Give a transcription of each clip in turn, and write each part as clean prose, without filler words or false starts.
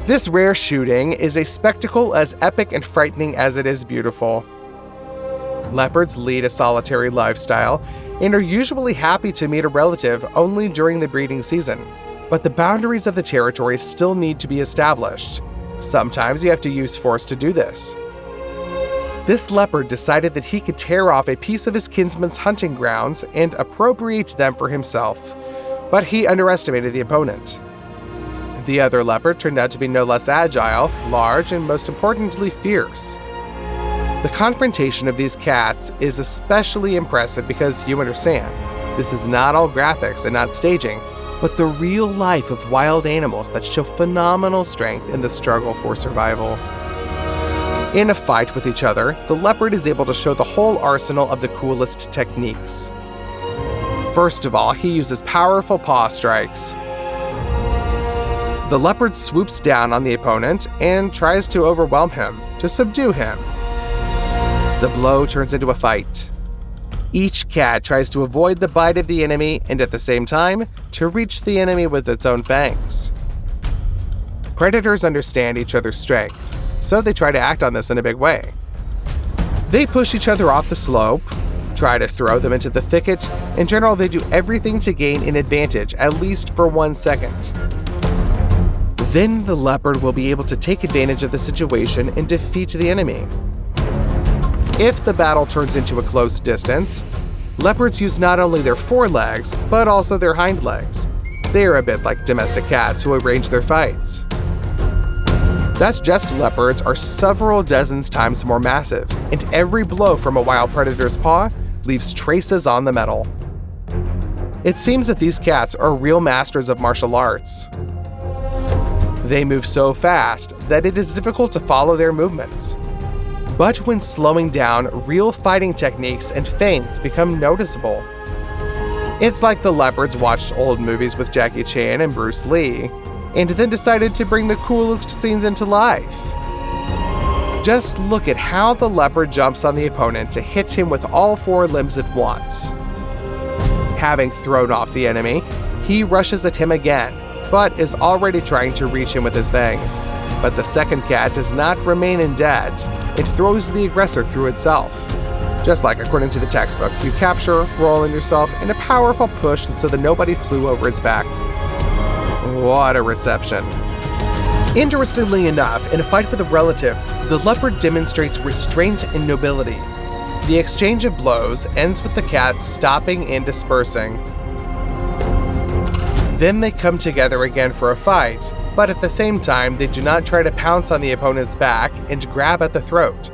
This rare shooting is a spectacle as epic and frightening as it is beautiful. Leopards lead a solitary lifestyle and are usually happy to meet a relative only during the breeding season. But the boundaries of the territory still need to be established. Sometimes you have to use force to do this. This leopard decided that he could tear off a piece of his kinsman's hunting grounds and appropriate them for himself, but he underestimated the opponent. The other leopard turned out to be no less agile, large, and most importantly, fierce. The confrontation of these cats is especially impressive because, you understand, this is not all graphics and not staging, but the real life of wild animals that show phenomenal strength in the struggle for survival. In a fight with each other, the leopard is able to show the whole arsenal of the coolest techniques. First of all, he uses powerful paw strikes. The leopard swoops down on the opponent and tries to overwhelm him, to subdue him. The blow turns into a fight. Each cat tries to avoid the bite of the enemy and at the same time, to reach the enemy with its own fangs. Predators understand each other's strength, so they try to act on this in a big way. They push each other off the slope, try to throw them into the thicket. In general, they do everything to gain an advantage, at least for 1 second. Then the leopard will be able to take advantage of the situation and defeat the enemy. If the battle turns into a close distance, leopards use not only their forelegs, but also their hind legs. They are a bit like domestic cats who arrange their fights. That's just leopards are several dozens times more massive, and every blow from a wild predator's paw leaves traces on the metal. It seems that these cats are real masters of martial arts. They move so fast that it is difficult to follow their movements. But when slowing down, real fighting techniques and feints become noticeable. It's like the leopards watched old movies with Jackie Chan and Bruce Lee, and then decided to bring the coolest scenes into life. Just look at how the leopard jumps on the opponent to hit him with all 4 limbs at once. Having thrown off the enemy, he rushes at him again, but is already trying to reach him with his fangs. But the second cat does not remain in debt. It throws the aggressor through itself. Just like according to the textbook, you capture, roll in yourself, and a powerful push so that nobody flew over its back. What a reception. Interestingly enough, in a fight with a relative, the leopard demonstrates restraint and nobility. The exchange of blows ends with the cats stopping and dispersing. Then they come together again for a fight, but at the same time, they do not try to pounce on the opponent's back and grab at the throat.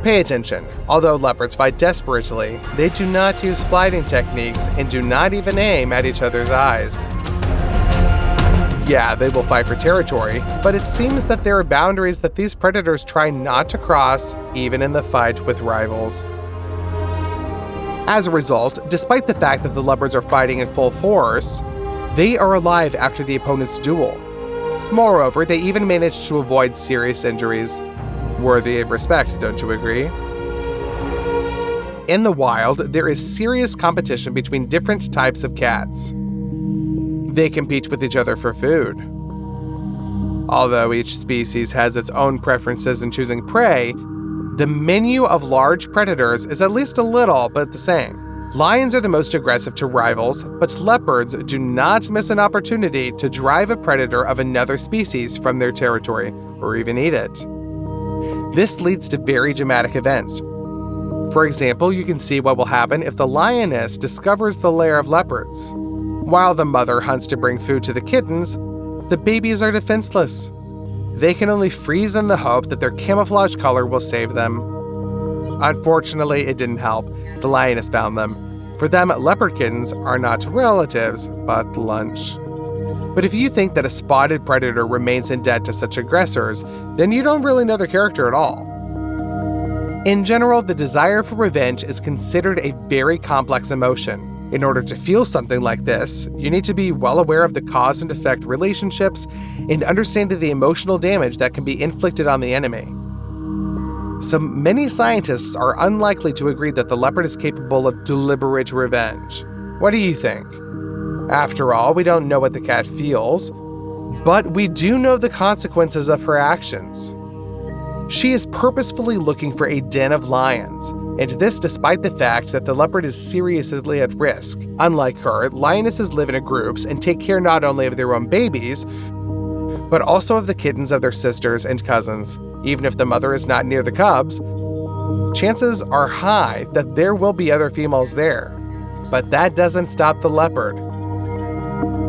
Pay attention, although leopards fight desperately, they do not use fighting techniques and do not even aim at each other's eyes. Yeah, they will fight for territory, but it seems that there are boundaries that these predators try not to cross, even in the fight with rivals. As a result, despite the fact that the leopards are fighting in full force, they are alive after the opponent's duel. Moreover, they even manage to avoid serious injuries. Worthy of respect, don't you agree? In the wild, there is serious competition between different types of cats. They compete with each other for food. Although each species has its own preferences in choosing prey, the menu of large predators is at least a little but the same. Lions are the most aggressive to rivals, but leopards do not miss an opportunity to drive a predator of another species from their territory, or even eat it. This leads to very dramatic events. For example, you can see what will happen if the lioness discovers the lair of leopards. While the mother hunts to bring food to the kittens, the babies are defenseless. They can only freeze in the hope that their camouflage color will save them. Unfortunately, it didn't help. The lioness found them. For them, leopard kittens are not relatives, but lunch. But if you think that a spotted predator remains in debt to such aggressors, then you don't really know their character at all. In general, the desire for revenge is considered a very complex emotion. In order to feel something like this, you need to be well aware of the cause and effect relationships and understanding the emotional damage that can be inflicted on the enemy. So many scientists are unlikely to agree that the leopard is capable of deliberate revenge. What do you think? After all, we don't know what the cat feels. But we do know the consequences of her actions. She is purposefully looking for a den of lions, and this despite the fact that the leopard is seriously at risk. Unlike her, lionesses live in groups and take care not only of their own babies, but also of the kittens of their sisters and cousins. Even if the mother is not near the cubs, chances are high that there will be other females there. But that doesn't stop the leopard.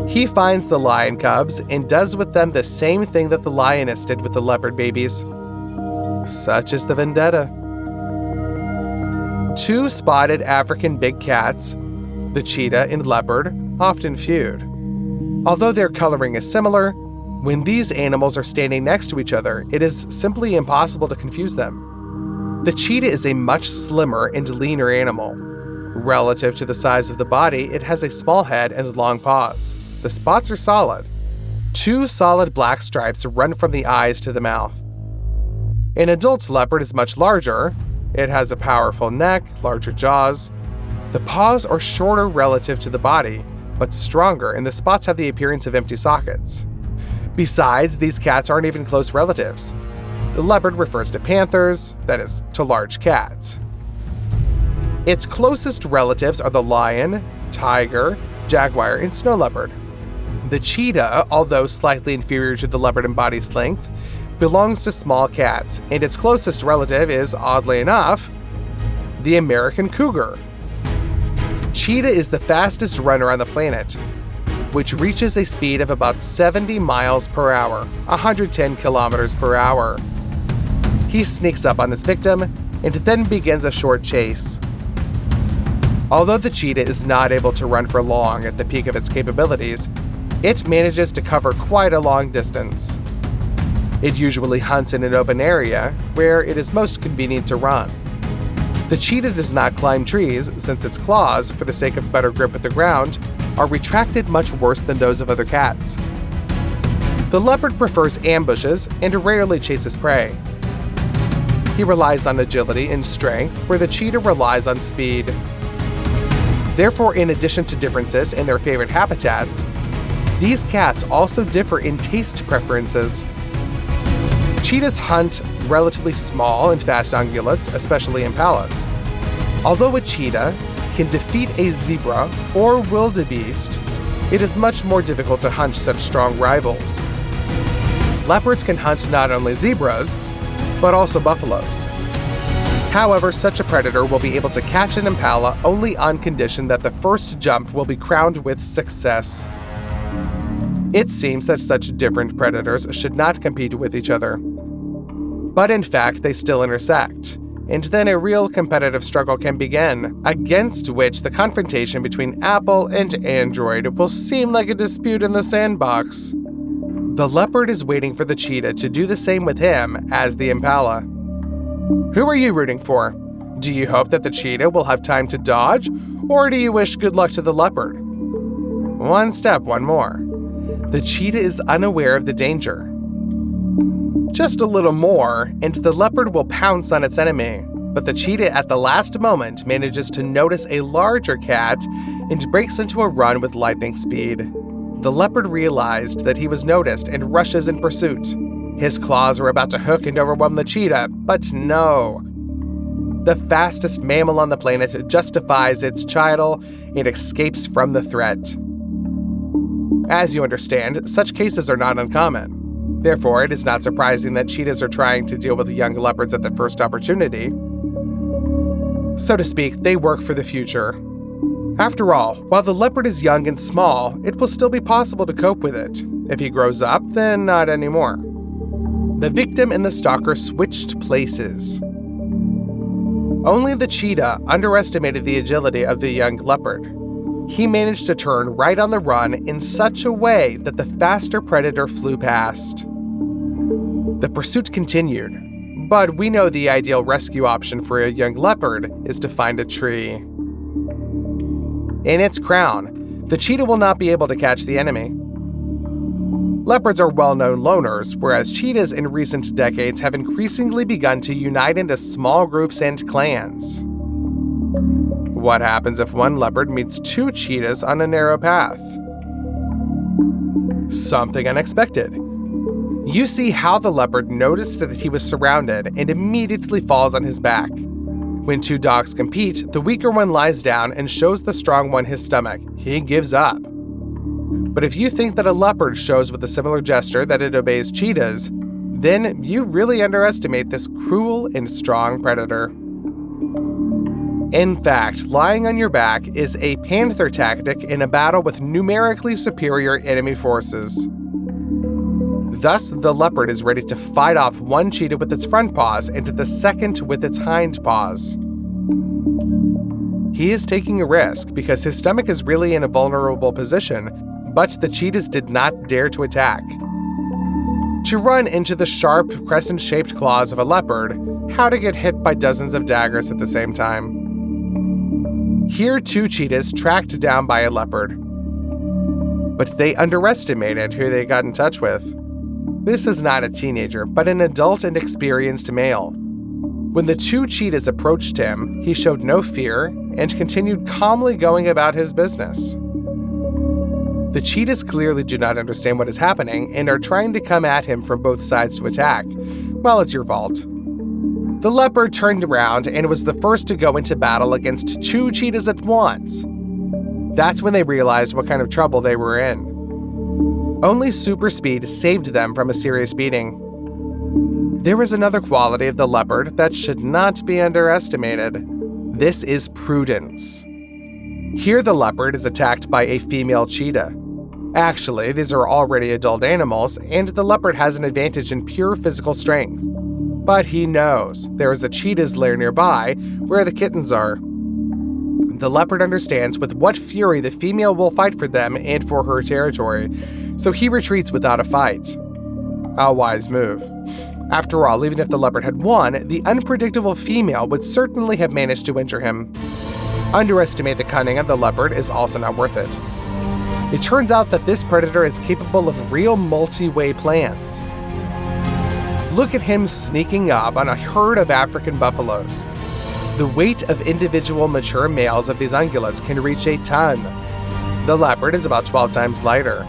He finds the lion cubs and does with them the same thing that the lioness did with the leopard babies. Such is the vendetta. Two spotted African big cats, the cheetah and leopard, often feud. Although their coloring is similar, when these animals are standing next to each other, it is simply impossible to confuse them. The cheetah is a much slimmer and leaner animal. Relative to the size of the body, it has a small head and long paws. The spots are solid. Two solid black stripes run from the eyes to the mouth. An adult leopard is much larger. It has a powerful neck, larger jaws. The paws are shorter relative to the body, but stronger, and the spots have the appearance of empty sockets. Besides, these cats aren't even close relatives. The leopard refers to panthers, that is, to large cats. Its closest relatives are the lion, tiger, jaguar, and snow leopard. The cheetah, although slightly inferior to the leopard in body length, belongs to small cats, and its closest relative is, oddly enough, the American cougar. Cheetah is the fastest runner on the planet, which reaches a speed of about 70 miles per hour, 110 kilometers per hour. He sneaks up on his victim and then begins a short chase. Although the cheetah is not able to run for long at the peak of its capabilities, it manages to cover quite a long distance. It usually hunts in an open area where it is most convenient to run. The cheetah does not climb trees since its claws, for the sake of better grip at the ground, are retracted much worse than those of other cats. The leopard prefers ambushes and rarely chases prey. He relies on agility and strength, where the cheetah relies on speed. Therefore, in addition to differences in their favorite habitats, these cats also differ in taste preferences. Cheetahs hunt relatively small and fast ungulates, especially impalas. Although a cheetah can defeat a zebra or wildebeest, it is much more difficult to hunt such strong rivals. Leopards can hunt not only zebras, but also buffaloes. However, such a predator will be able to catch an impala only on condition that the first jump will be crowned with success. It seems that such different predators should not compete with each other. But in fact, they still intersect, and then a real competitive struggle can begin, against which the confrontation between Apple and Android will seem like a dispute in the sandbox. The leopard is waiting for the cheetah to do the same with him as the impala. Who are you rooting for? Do you hope that the cheetah will have time to dodge, or do you wish good luck to the leopard? One step, one more. The cheetah is unaware of the danger. Just a little more, and the leopard will pounce on its enemy, but the cheetah at the last moment manages to notice a larger cat and breaks into a run with lightning speed. The leopard realized that he was noticed and rushes in pursuit. His claws are about to hook and overwhelm the cheetah, but no. The fastest mammal on the planet justifies its chidal and escapes from the threat. As you understand, such cases are not uncommon. Therefore, it is not surprising that cheetahs are trying to deal with the young leopards at the first opportunity. So to speak, they work for the future. After all, while the leopard is young and small, it will still be possible to cope with it. If he grows up, then not anymore. The victim and the stalker switched places. Only the cheetah underestimated the agility of the young leopard. He managed to turn right on the run in such a way that the faster predator flew past. The pursuit continued, but we know the ideal rescue option for a young leopard is to find a tree. In its crown, the cheetah will not be able to catch the enemy. Leopards are well-known loners, whereas cheetahs in recent decades have increasingly begun to unite into small groups and clans. What happens if one leopard meets two cheetahs on a narrow path? something unexpected. You see how the leopard noticed that he was surrounded and immediately falls on his back. When two dogs compete, the weaker one lies down and shows the strong one his stomach. He gives up. But if you think that a leopard shows with a similar gesture that it obeys cheetahs, then you really underestimate this cruel and strong predator. In fact, lying on your back is a panther tactic in a battle with numerically superior enemy forces. Thus, the leopard is ready to fight off one cheetah with its front paws and the second with its hind paws. He is taking a risk because his stomach is really in a vulnerable position, but the cheetahs did not dare to attack. To run into the sharp, crescent-shaped claws of a leopard, how to get hit by dozens of daggers at the same time. Here, two cheetahs tracked down by a leopard. But they underestimated who they got in touch with. This is not a teenager, but an adult and experienced male. When the two cheetahs approached him, he showed no fear and continued calmly going about his business. The cheetahs clearly do not understand what is happening and are trying to come at him from both sides to attack. Well, it's your fault. The leopard turned around and was the first to go into battle against two cheetahs at once. That's when they realized what kind of trouble they were in. Only super speed saved them from a serious beating. There is another quality of the leopard that should not be underestimated. This is prudence. Here the leopard is attacked by a female cheetah. Actually, these are already adult animals, and the leopard has an advantage in pure physical strength. But he knows there is a cheetah's lair nearby where the kittens are. The leopard understands with what fury the female will fight for them and for her territory, so he retreats without a fight. A wise move. After all, even if the leopard had won, the unpredictable female would certainly have managed to injure him. Underestimate the cunning of the leopard is also not worth it. It turns out that this predator is capable of real multi-way plans. Look at him sneaking up on a herd of African buffaloes. The weight of individual mature males of these ungulates can reach a ton. The leopard is about 12 times lighter.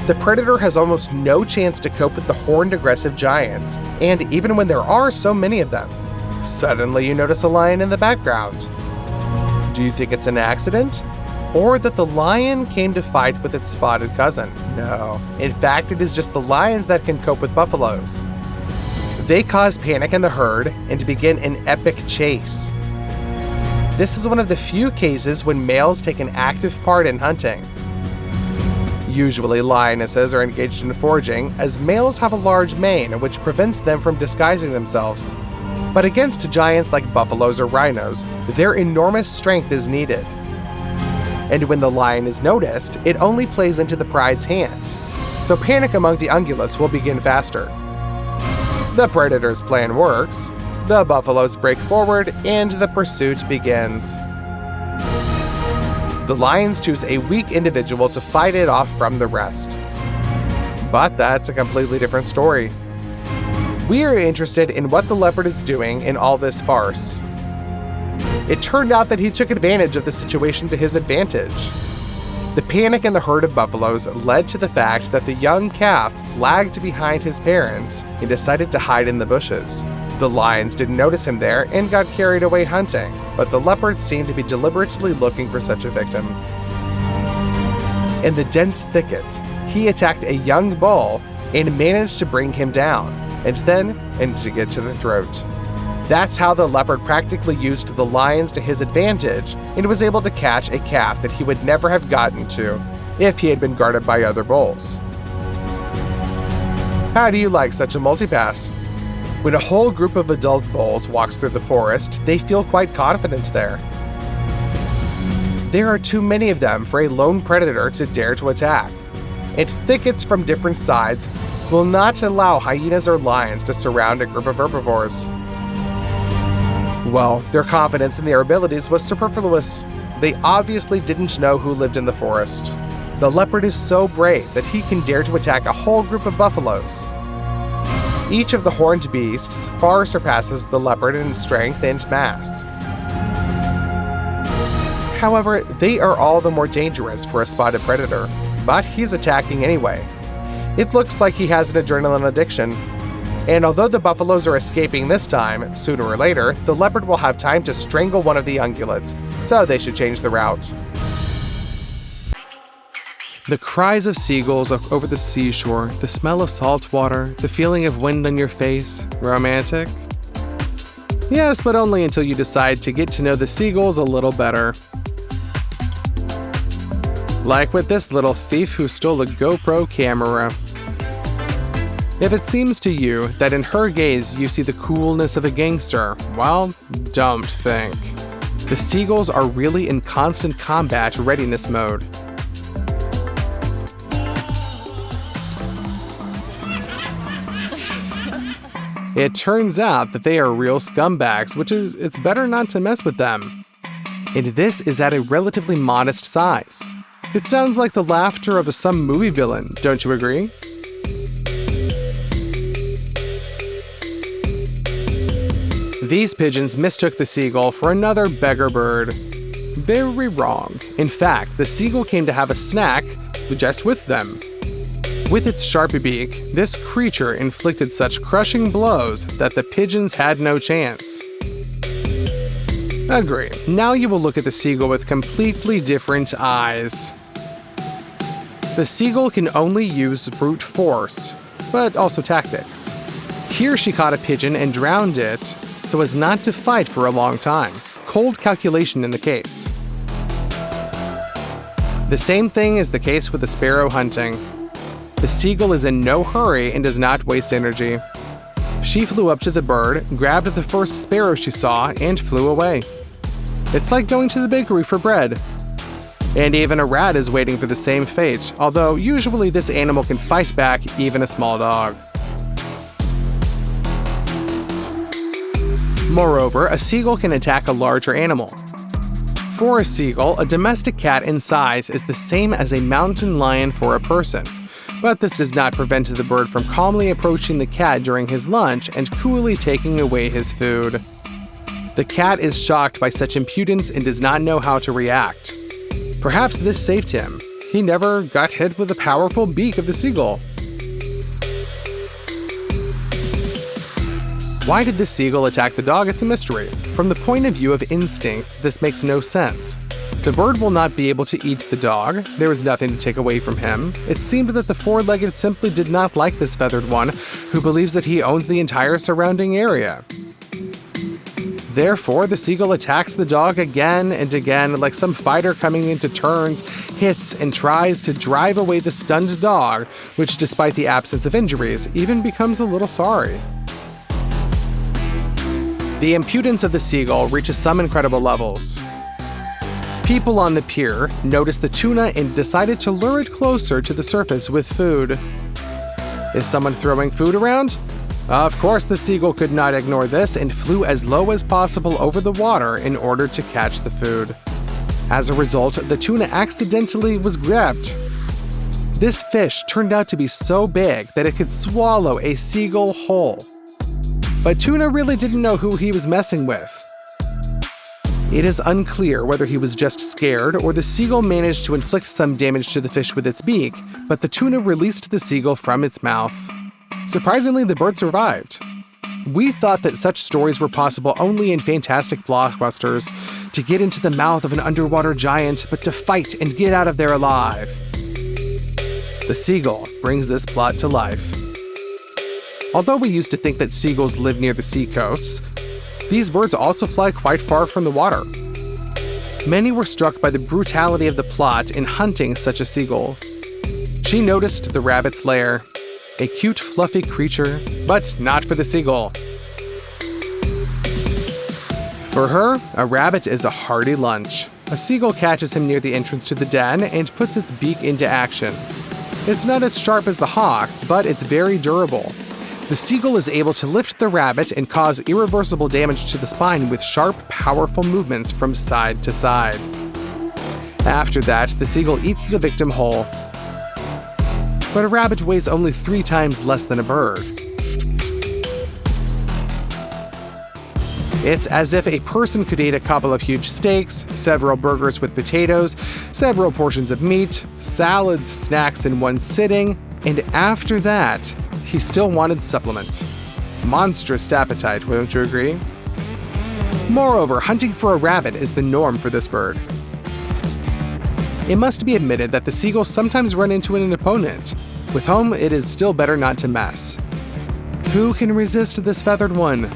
The predator has almost no chance to cope with the horned aggressive giants, and even when there are so many of them, suddenly you notice a lion in the background. Do you think it's an accident? Or that the lion came to fight with its spotted cousin? No. In fact, it is just the lions that can cope with buffaloes. They cause panic in the herd and begin an epic chase. This is one of the few cases when males take an active part in hunting. Usually lionesses are engaged in foraging, as males have a large mane which prevents them from disguising themselves. But against giants like buffaloes or rhinos, their enormous strength is needed. And when the lion is noticed, it only plays into the pride's hands, so panic among the ungulates will begin faster. The predator's plan works, the buffaloes break forward, and the pursuit begins. The lions choose a weak individual to fight it off from the rest. But that's a completely different story. We are interested in what the leopard is doing in all this farce. It turned out that he took advantage of the situation to his advantage. The panic in the herd of buffaloes led to the fact that the young calf lagged behind his parents and decided to hide in the bushes. The lions didn't notice him there and got carried away hunting, but the leopard seemed to be deliberately looking for such a victim. In the dense thickets, he attacked a young bull and managed to bring him down, and then to get to the throat. That's how the leopard practically used the lions to his advantage and was able to catch a calf that he would never have gotten to if he had been guarded by other bulls. How do you like such a multipass? When a whole group of adult bulls walks through the forest, they feel quite confident there. There are too many of them for a lone predator to dare to attack, and thickets from different sides will not allow hyenas or lions to surround a group of herbivores. Well, their confidence in their abilities was superfluous. They obviously didn't know who lived in the forest. The leopard is so brave that he can dare to attack a whole group of buffaloes. Each of the horned beasts far surpasses the leopard in strength and mass. However, they are all the more dangerous for a spotted predator, but he's attacking anyway. It looks like he has an adrenaline addiction. And although the buffaloes are escaping this time, sooner or later, the leopard will have time to strangle one of the ungulates, so they should change the route. The cries of seagulls over the seashore, the smell of salt water, the feeling of wind on your face, romantic? Yes, but only until you decide to get to know the seagulls a little better. Like with this little thief who stole a GoPro camera. If it seems to you that in her gaze you see the coolness of a gangster, well, don't think. The seagulls are really in constant combat readiness mode. It turns out that they are real scumbags, it's better not to mess with them. And this is at a relatively modest size. It sounds like the laughter of some movie villain, don't you agree? These pigeons mistook the seagull for another beggar bird. Very wrong. In fact, the seagull came to have a snack just with them. With its sharp beak, this creature inflicted such crushing blows that the pigeons had no chance. Agree. Now you will look at the seagull with completely different eyes. The seagull can only use brute force, but also tactics. Here she caught a pigeon and drowned it, so as not to fight for a long time. Cold calculation in the case. The same thing is the case with the sparrow hunting. The seagull is in no hurry and does not waste energy. She flew up to the bird, grabbed the first sparrow she saw, and flew away. It's like going to the bakery for bread. And even a rat is waiting for the same fate, although usually this animal can fight back even a small dog. Moreover, a seagull can attack a larger animal. For a seagull, a domestic cat in size is the same as a mountain lion for a person. But this does not prevent the bird from calmly approaching the cat during his lunch and coolly taking away his food. The cat is shocked by such impudence and does not know how to react. Perhaps this saved him. He never got hit with the powerful beak of the seagull. Why did the seagull attack the dog? It's a mystery. From the point of view of instinct, this makes no sense. The bird will not be able to eat the dog. There is nothing to take away from him. It seemed that the four-legged simply did not like this feathered one, who believes that he owns the entire surrounding area. Therefore, the seagull attacks the dog again and again, like some fighter coming into turns, hits and tries to drive away the stunned dog, which, despite the absence of injuries, even becomes a little sorry. The impudence of the seagull reaches some incredible levels. People on the pier noticed the tuna and decided to lure it closer to the surface with food. Is someone throwing food around? Of course, the seagull could not ignore this and flew as low as possible over the water in order to catch the food. As a result, the tuna accidentally was grabbed. This fish turned out to be so big that it could swallow a seagull whole. But tuna really didn't know who he was messing with. It is unclear whether he was just scared or the seagull managed to inflict some damage to the fish with its beak, but the tuna released the seagull from its mouth. Surprisingly, the bird survived. We thought that such stories were possible only in fantastic blockbusters, to get into the mouth of an underwater giant, but to fight and get out of there alive. The seagull brings this plot to life. Although we used to think that seagulls live near the seacoasts, these birds also fly quite far from the water. Many were struck by the brutality of the plot in hunting such a seagull. She noticed the rabbit's lair, a cute, fluffy creature, but not for the seagull. For her, a rabbit is a hearty lunch. A seagull catches him near the entrance to the den and puts its beak into action. It's not as sharp as the hawk's, but it's very durable. The seagull is able to lift the rabbit and cause irreversible damage to the spine with sharp, powerful movements from side to side. After that, the seagull eats the victim whole. But a rabbit weighs only 3 times less than a bird. It's as if a person could eat a couple of huge steaks, several burgers with potatoes, several portions of meat, salads, snacks in one sitting, And after that, he still wanted supplements. Monstrous appetite, wouldn't you agree? Moreover, hunting for a rabbit is the norm for this bird. It must be admitted that the seagulls sometimes run into an opponent, with whom it is still better not to mess. Who can resist this feathered one?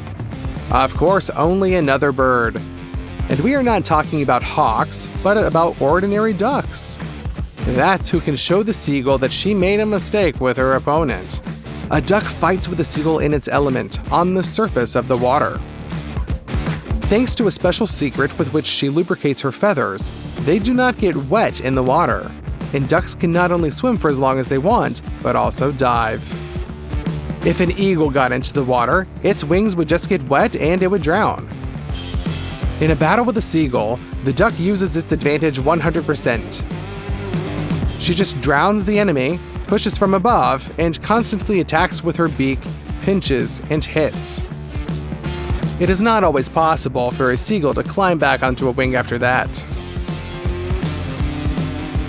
Of course, only another bird. And we are not talking about hawks, but about ordinary ducks. That's who can show the seagull that she made a mistake with her opponent. A duck fights with the seagull in its element, on the surface of the water. Thanks to a special secret with which she lubricates her feathers, they do not get wet in the water, and ducks can not only swim for as long as they want, but also dive. If an eagle got into the water, its wings would just get wet and it would drown. In a battle with a seagull, the duck uses its advantage 100%. She just drowns the enemy, pushes from above, and constantly attacks with her beak, pinches, and hits. It is not always possible for a seagull to climb back onto a wing after that.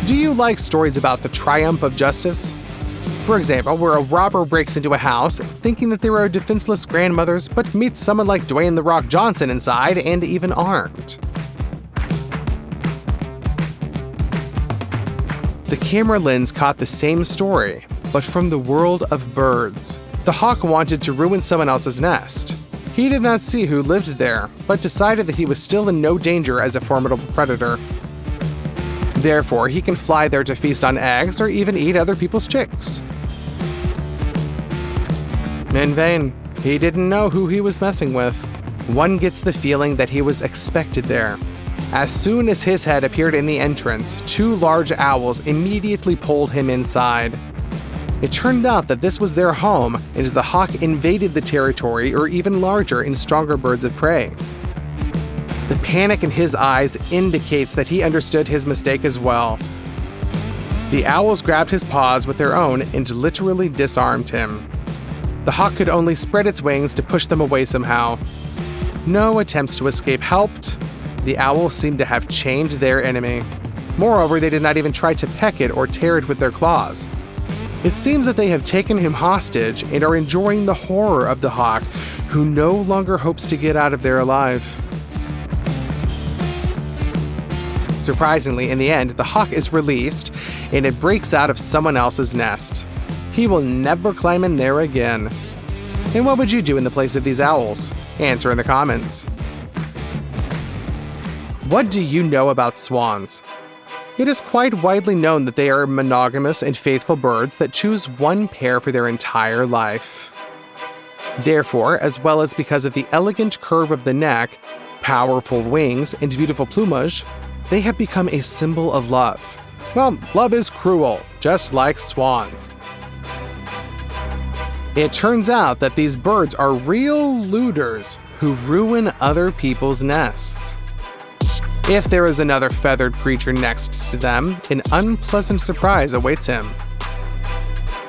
Do you like stories about the triumph of justice? For example, where a robber breaks into a house thinking that there are defenseless grandmothers, but meets someone like Dwayne "The Rock" Johnson inside and even armed. The camera lens caught the same story, but from the world of birds. The hawk wanted to ruin someone else's nest. He did not see who lived there, but decided that he was still in no danger as a formidable predator. Therefore, he can fly there to feast on eggs or even eat other people's chicks. In vain. He didn't know who he was messing with. One gets the feeling that he was expected there. As soon as his head appeared in the entrance, two large owls immediately pulled him inside. It turned out that this was their home, and the hawk invaded the territory or even larger and stronger birds of prey. The panic in his eyes indicates that he understood his mistake as well. The owls grabbed his paws with their own and literally disarmed him. The hawk could only spread its wings to push them away somehow. No attempts to escape helped. The owls seemed to have chained their enemy. Moreover, they did not even try to peck it or tear it with their claws. It seems that they have taken him hostage and are enjoying the horror of the hawk, who no longer hopes to get out of there alive. Surprisingly, in the end, the hawk is released and it breaks out of someone else's nest. He will never climb in there again. And what would you do in the place of these owls? Answer in the comments. What do you know about swans? It is quite widely known that they are monogamous and faithful birds that choose one pair for their entire life. Therefore, as well as because of the elegant curve of the neck, powerful wings, and beautiful plumage, they have become a symbol of love. Well, love is cruel, just like swans. It turns out that these birds are real looters who ruin other people's nests. If there is another feathered creature next to them, an unpleasant surprise awaits him.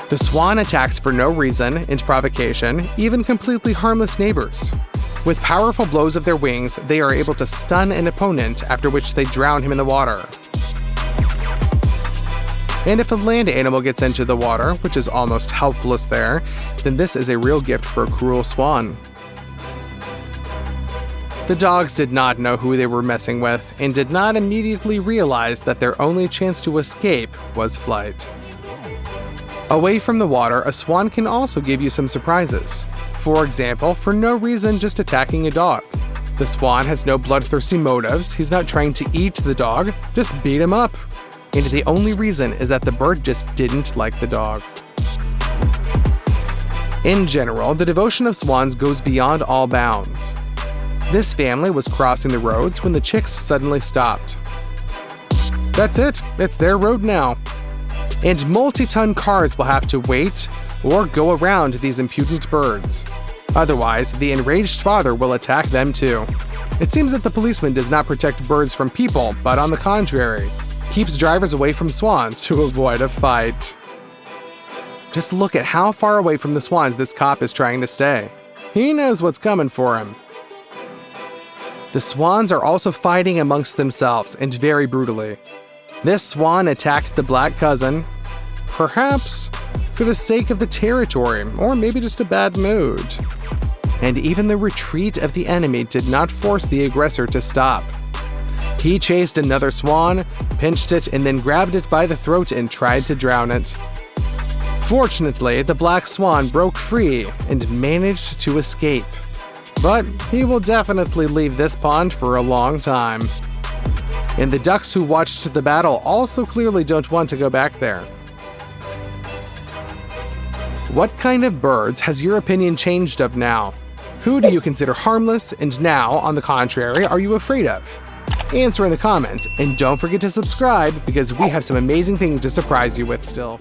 The swan attacks for no reason and provocation, even completely harmless neighbors. With powerful blows of their wings, they are able to stun an opponent, after which they drown him in the water. And if a land animal gets into the water, which is almost helpless there, then this is a real gift for a cruel swan. The dogs did not know who they were messing with and did not immediately realize that their only chance to escape was flight. Away from the water, a swan can also give you some surprises. For example, for no reason just attacking a dog. The swan has no bloodthirsty motives, he's not trying to eat the dog, just beat him up. And the only reason is that the bird just didn't like the dog. In general, the devotion of swans goes beyond all bounds. This family was crossing the roads when the chicks suddenly stopped. That's it, it's their road now. And multi-ton cars will have to wait or go around these impudent birds. Otherwise, the enraged father will attack them too. It seems that the policeman does not protect birds from people, but on the contrary, keeps drivers away from swans to avoid a fight. Just look at how far away from the swans this cop is trying to stay. He knows what's coming for him. The swans are also fighting amongst themselves, and very brutally. This swan attacked the black cousin, perhaps for the sake of the territory, or maybe just a bad mood. And even the retreat of the enemy did not force the aggressor to stop. He chased another swan, pinched it, and then grabbed it by the throat and tried to drown it. Fortunately, the black swan broke free and managed to escape. But he will definitely leave this pond for a long time. And the ducks who watched the battle also clearly don't want to go back there. What kind of birds has your opinion changed of now? Who do you consider harmless, and now, on the contrary, are you afraid of? Answer in the comments, and don't forget to subscribe because we have some amazing things to surprise you with still.